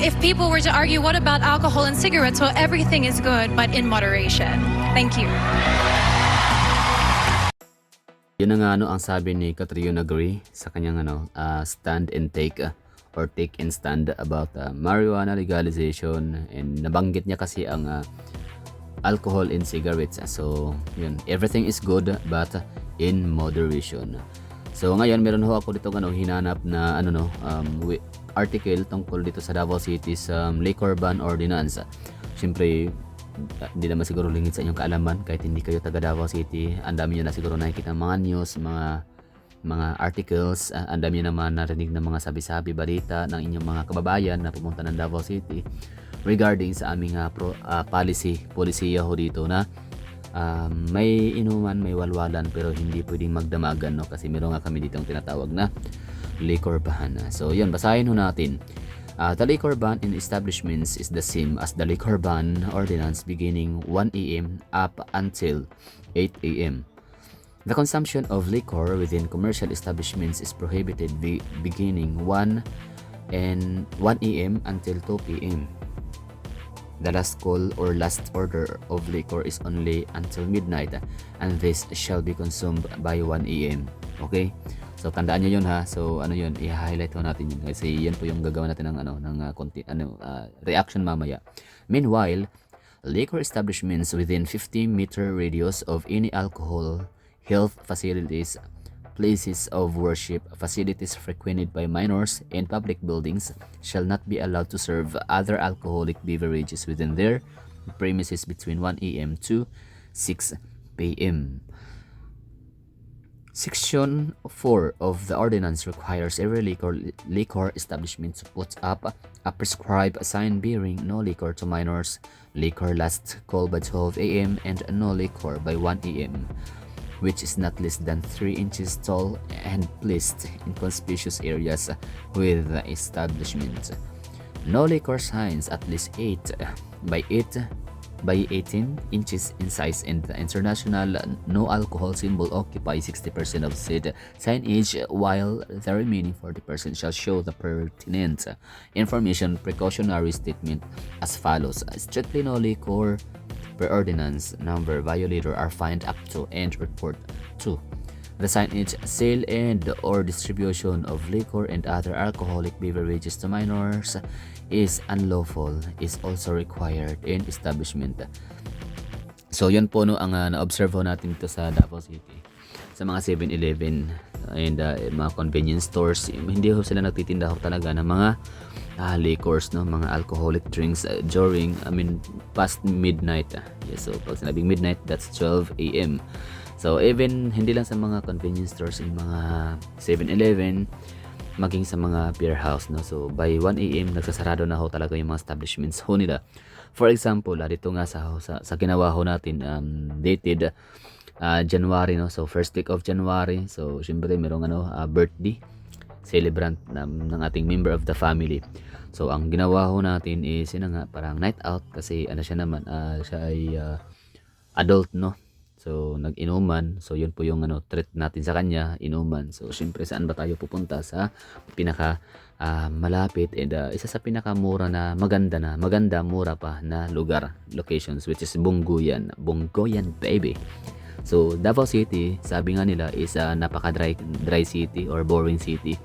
If people were to argue, what about alcohol and cigarettes? Well, everything is good, but in moderation. Thank you. Yun na nga ang sabi ni Catriona Gray sa kanyang stand and take or take and stand about marijuana legalization, and nabanggit niya kasi ang alcohol and cigarettes. So, yun, everything is good but in moderation. So, ngayon meron ho ako dito hinanap na article tungkol dito sa Davao City's liquor ban ordinance. Siyempre, hindi naman siguro lingid sa inyong kaalaman kahit hindi kayo taga Davao City. Ang dami nyo na siguro nakikita mga news, mga articles, ang dami nyo naman narinig ng mga sabi-sabi balita ng inyong mga kababayan na pumunta ng Davao City regarding sa aming polisiya ho dito na may inuman, may walwalan pero hindi pwedeng magdamagan, no? Kasi meron nga kami dito ang tinatawag na liquor ban. So yun, basahin ho natin. The liquor ban in establishments is the same as the liquor ban ordinance beginning 1 a.m. up until 8 a.m. The consumption of liquor within commercial establishments is prohibited beginning 1 a.m. until 2 p.m. The last call or last order of liquor is only until midnight, and this shall be consumed by 1 a.m. Okay? So tandaan niyo 'yun ha. So yun, i-highlight ko natin 'yun kasi 'yan po yung gagawin natin ng reaction mamaya. Meanwhile, liquor establishments within 50-meter radius of any alcohol, health facilities, places of worship, facilities frequented by minors, and public buildings shall not be allowed to serve other alcoholic beverages within their premises between 1 a.m. to 6 p.m. Section 4 of the ordinance requires every liquor establishment to put up a prescribed sign bearing no liquor to minors, liquor last call by 12 a.m. and no liquor by 1 a.m. which is not less than 3 inches tall and placed in conspicuous areas with the establishment. No liquor signs at least 8 by 18 inches in size and the international no alcohol symbol occupy 60% of said signage, while the remaining 40% shall show the pertinent information. Precautionary statement as follows: strictly no liquor per ordinance number violator are fined up to and report to. The signage, sale and or distribution of liquor and other alcoholic beverages to minors is unlawful is also required in establishment. So yun po ang na-observe natin dito sa Davao City. Sa mga 7-Eleven and mga convenience stores, hindi ho sila nagtitinda ho talaga ng mga liquors, no, mga alcoholic drinks during past midnight. Yes, so pag sinabing midnight, that's 12 a.m. So even hindi lang sa mga convenience stores, in mga 7-Eleven, maging sa mga beer house, no. So by 1 a.m. nagsasarado na ho talaga yung mga establishments ho nila. For example, dito nga sa ginawa ho natin, dated January, no. So first week of January. So syempre merong birthday celebrant ng ating member of the family. So ang ginawa ho natin is parang night out kasi siya ay adult, no. So nag-inuman. So yun po yung treat natin sa kanya, inuman. So syempre saan ba tayo pupunta? Sa pinaka malapit and isa sa pinakamura na maganda mura pa na lugar, locations, which is Bungoyan baby. So Davao City, sabi nga nila is napaka dry city or boring city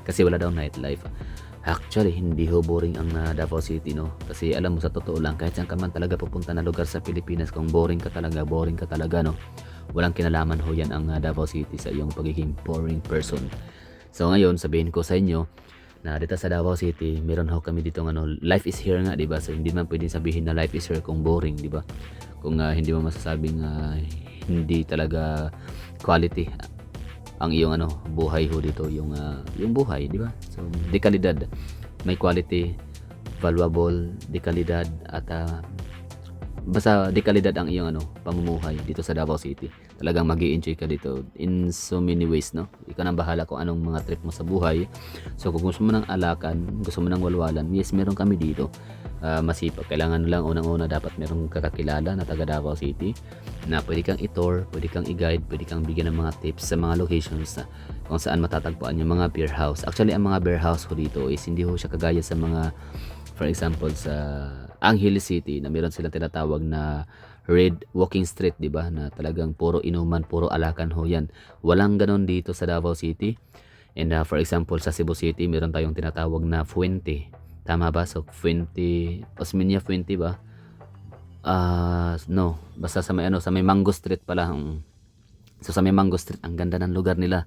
kasi wala daw nightlife. Actually, hindi ho boring ang Davao City, no? Kasi alam mo, sa totoo lang, kahit saan ka man talaga pupunta na lugar sa Pilipinas, kung boring ka talaga, no? Walang kinalaman ho yan ang Davao City sa iyong pagiging boring person. So ngayon, sabihin ko sa inyo na dito sa Davao City, meron ho kami dito life is here nga, di ba? So hindi man pwedeng sabihin na life is here kung boring, di ba? Kung hindi mo masasabing hindi talaga quality ang iyong buhay ho dito, yung buhay, di ba? So de kalidad, may quality, valuable, de kalidad, at basta de kalidad ang iyong pamumuhay dito sa Davao City. Talagang magi-enjoy ka dito in so many ways, no? Ikaw nang bahala kung anong mga trip mo sa buhay. So kung gusto mo ng alakan, gusto mo ng walwalan, yes, meron kami dito. Masipag, kailangan lang unang-una dapat merong kakakilala na taga Davao City na pwede kang i-tour, pwede kang i-guide, pwede kang bigyan ng mga tips sa mga locations kung saan matatagpuan yung mga beer house. Actually, ang mga beer house ko dito is hindi ho siya kagaya sa mga For example, sa Angeles City na meron silang tinatawag na Red Walking Street, di ba? Na talagang puro inuman, puro alakan ho yan. Walang ganon dito sa Davao City. And for example, sa Cebu City, meron tayong tinatawag na Fuente. Tama ba? So, Fuente, Osmeña Fuente ba? No, basta sa may sa may Mango Street pala. So sa may Mango Street, ang ganda ng lugar nila.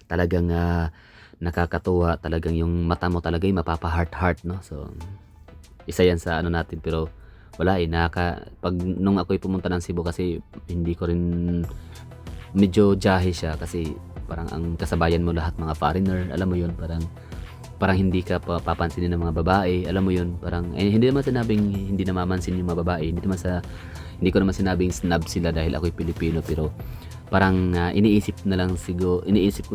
Talagang nakakatuwa, talagang yung mata mo talaga ay mapapa-heart no. So isa yan sa natin, pero wala pag nung ako'y pumunta ng Cebu kasi hindi ko rin, medyo jahe siya kasi parang ang kasabayan mo lahat mga foreigner, alam mo yun, parang hindi ka papansinin ng mga babae, alam mo yun, parang hindi naman sinabing hindi namamansin yung mga babae, hindi ko naman sinabing snob sila dahil ako'y Pilipino, pero parang iniisip ko,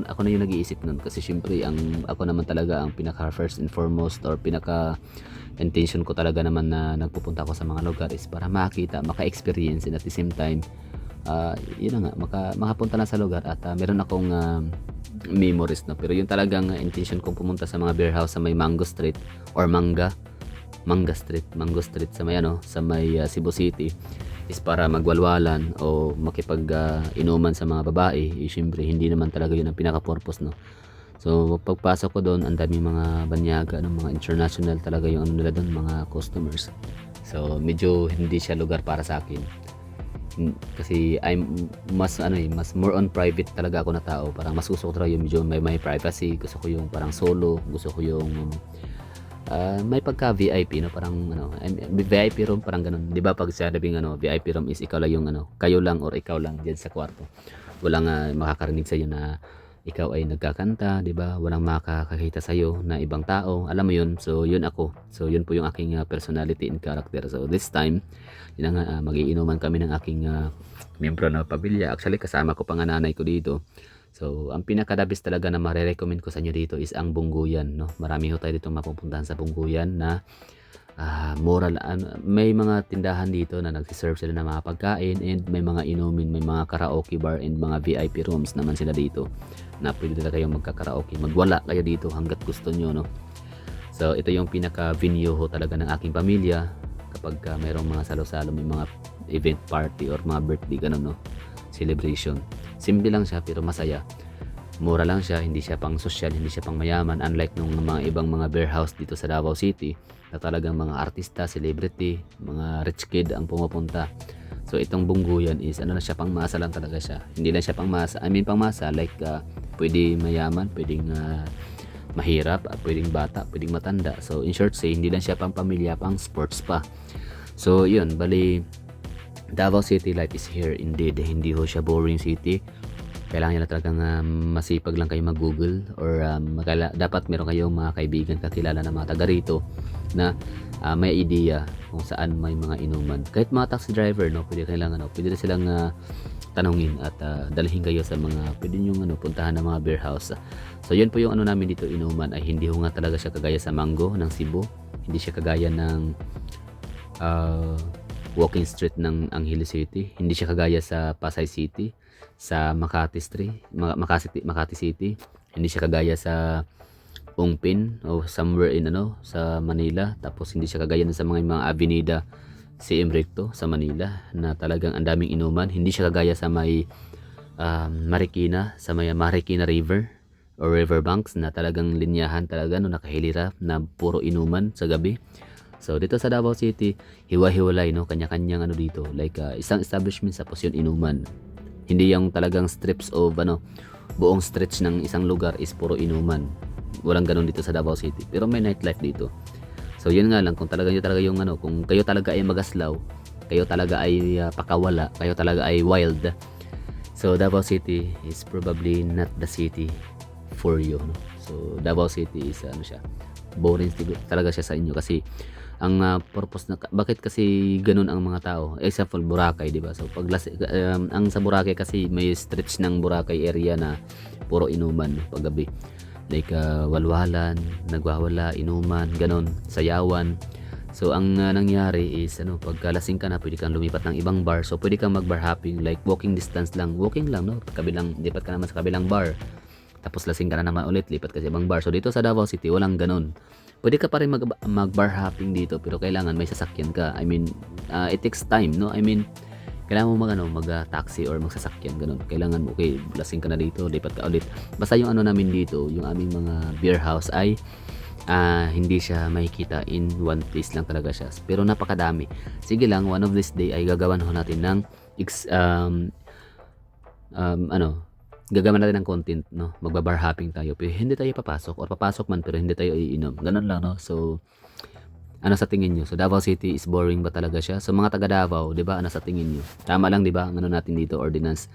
ako na yung nag-iisip nun kasi syempre ako naman talaga ang pinaka first and foremost or pinaka intention ko talaga naman na nagpupunta ako sa mga lugar is para makita, maka-experience, and at the same time yun na nga, makapunta na sa lugar at meron akong memories no. Pero yung talagang intention kong pumunta sa mga beer house sa may Mango Street or Mango Street sa may sa may Cebu City is para magwalwalan o makipag inuman sa mga babae. Syempre hindi naman talaga yun ang pinaka-purpose no. So pagpasok ko doon, ang daming mga banyaga mga international talaga yung nila doon, mga customers. So medyo hindi siya lugar para sa akin. Kasi I'm mas more on private talaga ako na tao. Parang mas gusto ko talaga yung medyo may privacy. Gusto ko yung parang solo. Gusto ko yung may pagka VIP no, parang VIP room, parang ganun. 'Di ba pag sinabing VIP room is ikaw lang yung kayo lang or ikaw lang diyan sa kwarto. Walang makakarinig sa iyo na ikaw ay nagkakanta, 'di ba? Walang makakakita sa iyo na ibang tao. Alam mo 'yun. So 'yun ako. So 'yun po yung aking personality and character. So this time, yun nga, magiinuman kami ng aking miyembro na pamilya. Actually kasama ko pa nga nanay ko dito. So, ang pinaka-the-best talaga na mare-recommend ko sa inyo dito is ang Bungguyan, no? Marami ho tayo dito mapupuntahan sa Bungguyan na moral, may mga tindahan dito na nagsiserve sila ng mga pagkain, and may mga inumin, may mga karaoke bar and mga VIP rooms naman sila dito na pwede talaga kayong magka-karaoke. Magwala kayo dito hanggat gusto nyo, no? So, ito yung pinaka-venue ho talaga ng aking pamilya kapag mayroong mga salo-salo, may mga event party or mga birthday, ganun, no? Celebration. Simple lang siya pero masaya. Mura lang siya, hindi siya pang social, hindi siya pang mayaman, unlike nung mga ibang mga beer house dito sa Davao City na talagang mga artista, celebrity, mga rich kid ang pumupunta. So itong Bungguyan is na siya, pang masa lang talaga siya. Hindi lang siya pang masa, pang masa like pwede mayaman, pwedeng mahirap, pwedeng bata, pwedeng matanda. So in short say, hindi lang siya pang pamilya, pang sports pa. So yun, bali Davao City life is here indeed. Hindi ho siya boring city. Kailangan nyo na talagang masipag lang kayo mag-google or dapat meron kayong mga kaibigan, kakilala na mga taga rito na may idea kung saan may mga inuman. Kahit mga taxi driver, no, pwede rin silang tanungin at dalhin kayo sa mga pwede nyo puntahan ng mga beer house. So yun po yung namin dito inuman, ay hindi ho nga talaga siya kagaya sa Mango ng Cebu. Hindi siya kagaya ng Walking Street ng Angeles City. Hindi siya kagaya sa Pasay City, sa Makati City. Hindi siya kagaya sa Ungpin o somewhere in sa Manila. Tapos hindi siya kagaya sa mga avenida CM Recto sa Manila na talagang ang daming inuman. Hindi siya kagaya sa may Marikina, sa may Marikina River or riverbanks na talagang linyahan talaga nakahilira na puro inuman sa gabi. So dito sa Davao City, hiwa-hiwalay, no, kanya-kanyang dito, like isang establishment tapos yun inuman. Hindi yung talagang strips of buong stretch ng isang lugar is puro inuman. Walang ganun dito sa Davao City. Pero may nightlife dito. So yun nga lang, kung talaga yung kung kayo talaga ay magaslaw, kayo talaga ay pakawala, kayo talaga ay wild. So Davao City is probably not the city for you, no? So Davao City is siya, boring talaga siya sa inyo kasi ang purpose na bakit kasi ganun ang mga tao, example Boracay, di ba? So pag ang sa Boracay kasi may stretch ng Boracay area na puro inuman paggabi, like walwalan, nagwawala, inuman, ganun, sayawan. So ang nangyari is pag lasing ka na, pwede kang lumipat ng ibang bar. So pwede kang mag-bar hopping, like walking distance lang, no, lipat ka naman sa kabilang bar. Tapos lasing ka na naman ulit, lipat ka sa ibang bar. So dito sa Davao City, walang ganun. pwede ka pa rin mag-bar hopping dito, pero kailangan may sasakyan ka. I mean, it takes time, no? I mean, kailangan mo mag-taxi or magsasakyan, ganun. Kailangan mo, okay, lasing ka na dito, lipat ka ulit. Basta yung namin dito, yung aming mga beer house ay hindi siya makikita in one place lang talaga siya. Pero napakadami. Sige lang, one of this day ay gagawan ho natin ng gagawin natin ng content, no? Magba-bar hopping tayo, pero hindi tayo papasok, or papasok man pero hindi tayo iinom. Ganun lang, no? So, ano sa tingin nyo? So, Davao City is boring ba talaga siya? So, mga taga Davao, di ba? Ano sa tingin nyo? Tama lang, di ba? Ano natin dito, ordinance.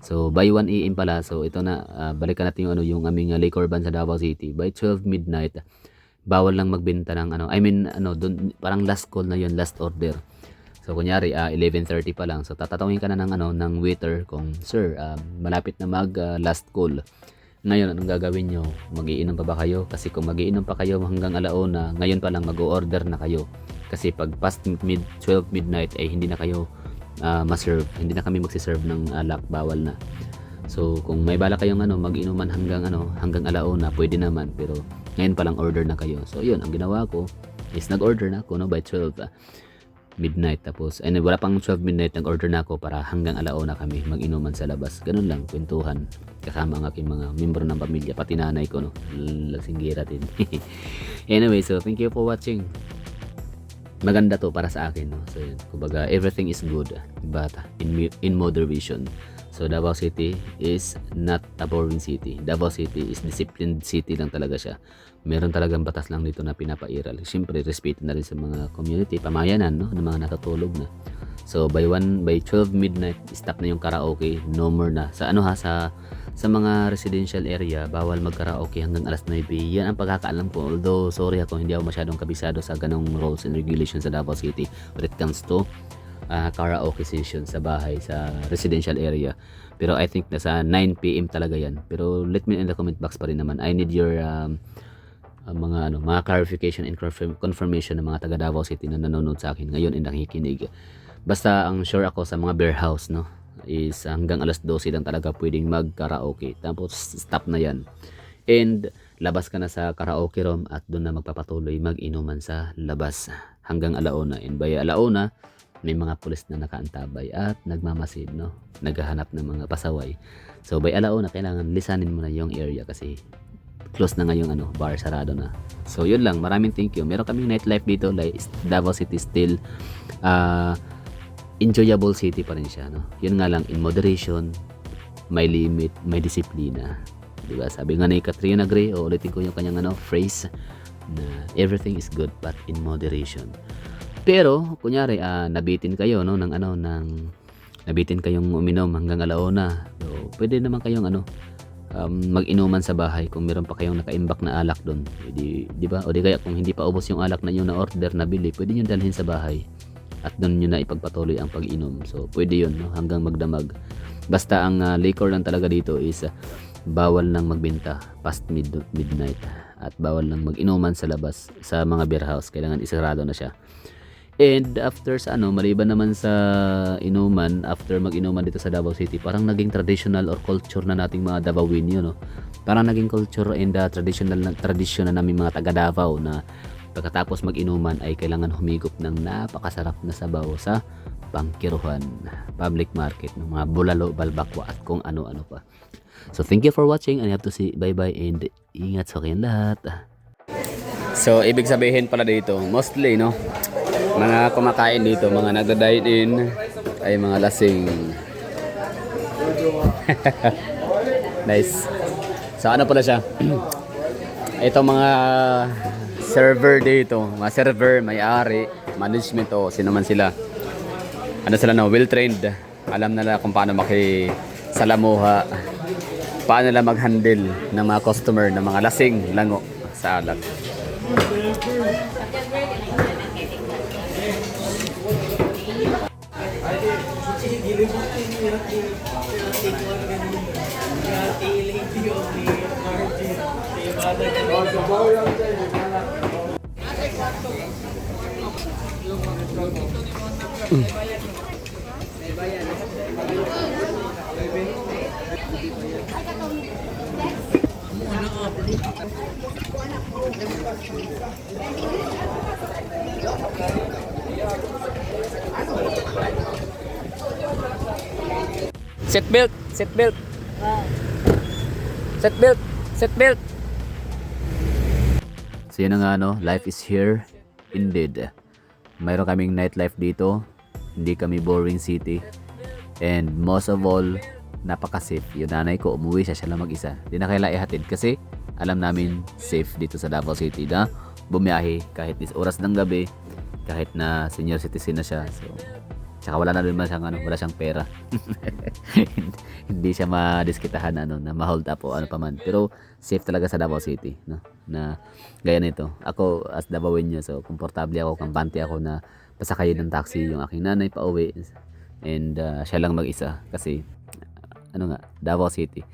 So, by 1 AM pala, so ito na, balikan natin yung aming liquor ban sa Davao City. By 12 midnight, bawal lang magbenta ng dun, parang last call na yun, last order. So kunyari 11:30 pa lang. So tatatawagin ka na ng waiter kung sir, malapit na mag last call. Ngayon anong gagawin nyo? Magiinom pa ba kayo? Kasi kung magiinom pa kayo hanggang alauna, ngayon pa lang mag-o-order na kayo. Kasi pag past 12 midnight ay hindi na kayo ma-serve. Hindi na kami magsi-serve ng alak, bawal na. So kung may bala kayong mag-inuman hanggang alauna, pwede naman, pero ngayon pa lang order na kayo. So yun, ang ginawa ko is nag-order na ako by 12 midnight, tapos wala pang 12 midnight nag-order na ako para hanggang alauna kami mag-inuman sa labas. Ganun lang, kwentuhan kasama ang aking mga membro ng pamilya, pati nanay ko, no, lasinggira din. Anyway, so thank you for watching. Maganda to para sa akin, no. So yun, kumbaga everything is good but in moderation. So Davao City is not a boring city. Davao City is disciplined city lang talaga siya. Meron talagang batas lang dito na pinapairal. Siyempre, respeto na rin sa mga community, pamayanan, no, ng mga natutulog na. So by 12 midnight, stop na yung karaoke, no more na. Sa sa mga residential area, bawal mag-karaoke hanggang alas 9. Yan ang pagkakaalam ko. Although, sorry ako, hindi ako masyadong kabisado sa ganong rules and regulations sa Davao City when it comes to karaoke session sa bahay, sa residential area. Pero I think nasa 9 PM talaga yan. Pero let me in the comment box pa rin naman. I need your mga clarification and confirmation ng mga taga Davao City na nanonood sa akin ngayon and nakikinig. Basta ang sure ako sa mga beer house, no, is hanggang alas 12 lang talaga pwedeng mag-karaoke. Tapos stop na yan. And labas ka na sa karaoke room at doon na magpapatuloy mag-inuman sa labas hanggang alauna. And by alauna, may mga pulis na nakaantabay at nagmamasid, no, naghahanap ng mga pasaway. So by alauna, kailangan lisanin mo na yung area kasi close na ngayong bar, sarado na. So yun lang, maraming thank you. Meron kaming nightlife dito, like Davao City still enjoyable city pa rin siya, no. Yun nga lang, in moderation, may limit, may disiplina. Diba? Sabi nga ni Katrina Gray, o ulitin ko yung kanyang phrase na everything is good but in moderation. Pero kunyari nabitin kayo, no, nabitin kayong uminom hanggang alauna. So pwede naman kayong mag-inuman sa bahay kung meron pa kayong nakaimbak na alak doon. Di ba? O di kaya kung hindi pa ubos yung alak na nyo na order na bili, pwede nyo dalhin sa bahay at doon nyo na ipagpatuloy ang pag-inom. So pwede yun, no, hanggang magdamag. Basta ang liquor lang talaga dito is bawal nang magbenta past midnight at bawal nang mag-inuman sa labas sa mga beer house. Kailangan isarado na siya. And after sa maliban naman sa inuman, after mag-inuman dito sa Davao City, parang naging traditional or culture na nating mga Davaoin yun, no? Parang naging culture and traditional na tradisyon na namin mga taga Davao na pagkatapos mag-inuman ay kailangan humigop ng napakasarap na sabaw sa pangkiruhan, public market, ng mga bulalo, balbakwa at kung ano-ano pa. So thank you for watching and I have to say bye-bye and ingat sa kayong lahat. So ibig sabihin pala dito, mostly, no, mga kumakain dito, mga nagda-dine in ay mga lasing. Nice. So ano pala siya? Ito mga server dito, mga server, may-ari, management o sino man sila. Ano sila, no, well trained. Alam nila kung paano makisalamuha, paano nila mag-handle ng mga customer, ng mga lasing, lango sa alak. Seatbelt! Seatbelt! Seatbelt! Seatbelt! So yun na nga no, life is here. Indeed. Mayroon kaming nightlife dito. Hindi kami boring city. And most of all, napaka-safe. Yung nanay ko, umuwi siya lang mag-isa. Di na kailangan ihatid kasi alam namin safe dito sa Davao City na bumiyahe kahit is oras ng gabi, kahit na senior citizen na siya. So, tsaka wala na rin man siyang, wala siyang pera. Hindi siya madiskitahan na ma-hold up o ano pa man. Pero safe talaga sa Davao City. No? Na gaya nito. Ako as Davaoenyo, so komportable ako, kampante ako na pasakayin ng taxi yung aking nanay pa uwi. And siya lang mag-isa kasi Davao City.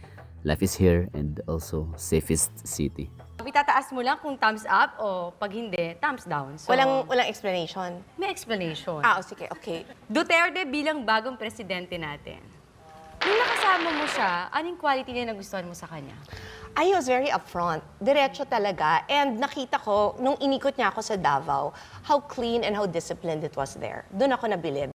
Life is here and also safest city. Itataas mo lang kung thumbs up o pag hindi, thumbs down. So, Walang explanation. may explanation. Sige, okay. Duterte bilang bagong presidente natin. Nung nakasama mo siya, anong quality na nagustuhan mo sa kanya? I was very upfront. Diretso talaga. And nakita ko, nung inikot niya ako sa Davao, how clean and how disciplined it was there. Doon ako nabilib.